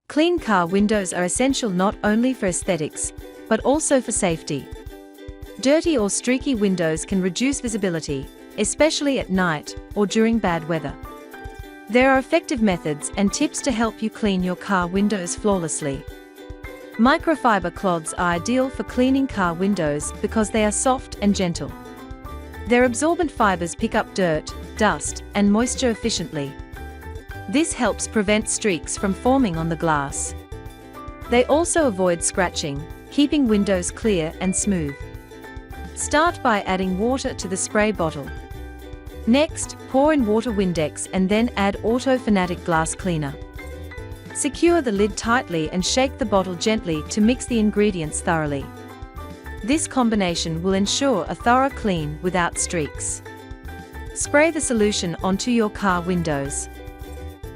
Clean car windows are essential not only for aesthetics, but also for safety. Dirty or streaky windows can reduce visibility, especially at night or during bad weather. There are effective methods and tips to help you clean your car windows flawlessly. Microfiber cloths are ideal for cleaning car windows because they are soft and gentle. Their absorbent fibers pick up dirt, dust, and moisture efficiently. This helps prevent streaks from forming on the glass. They also avoid scratching, keeping windows clear and smooth. Start by adding water to the spray bottle. Next, pour in water Windex and then add Autofanatic glass cleaner. Secure the lid tightly and shake the bottle gently to mix the ingredients thoroughly. This combination will ensure a thorough clean without streaks. Spray the solution onto your car windows.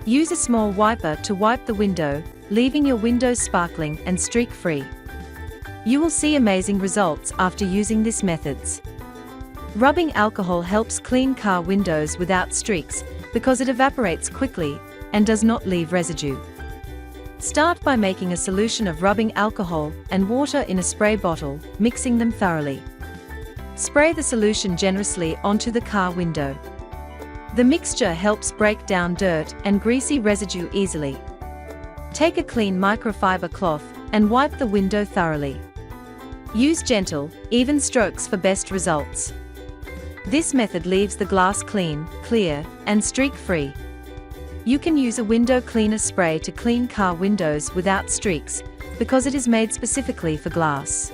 Use a small wiper to wipe the window, leaving your windows sparkling and streak-free. You will see amazing results after using these methods. Rubbing alcohol helps clean car windows without streaks because it evaporates quickly and does not leave residue. Start by making a solution of rubbing alcohol and water in a spray bottle, mixing them thoroughly. Spray the solution generously onto the car window. The mixture helps break down dirt and greasy residue easily. Take a clean microfiber cloth and wipe the window thoroughly. Use gentle, even strokes for best results. This method leaves the glass clean, clear, and streak-free. You can use a window cleaner spray to clean car windows without streaks because it is made specifically for glass.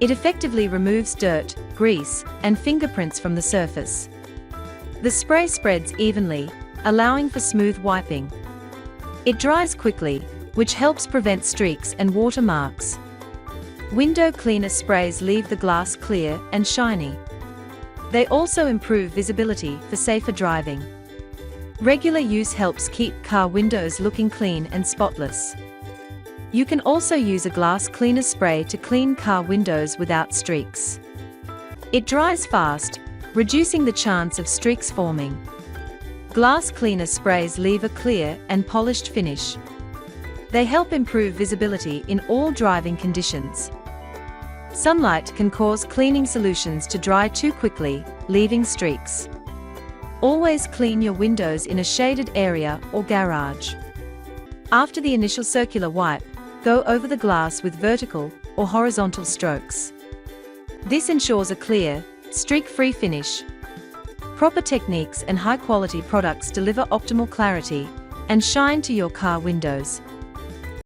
It effectively removes dirt, grease, and fingerprints from the surface. The spray spreads evenly, allowing for smooth wiping. It dries quickly, which helps prevent streaks and watermarks. Window cleaner sprays leave the glass clear and shiny. They also improve visibility for safer driving. Regular use helps keep car windows looking clean and spotless. You can also use a glass cleaner spray to clean car windows without streaks. It dries fast, reducing the chance of streaks forming. Glass cleaner sprays leave a clear and polished finish. They help improve visibility in all driving conditions. Sunlight can cause cleaning solutions to dry too quickly, leaving streaks. Always clean your windows in a shaded area or garage. After the initial circular wipe, go over the glass with vertical or horizontal strokes. This ensures a clear, streak-free finish. Proper techniques and high-quality products deliver optimal clarity and shine to your car windows.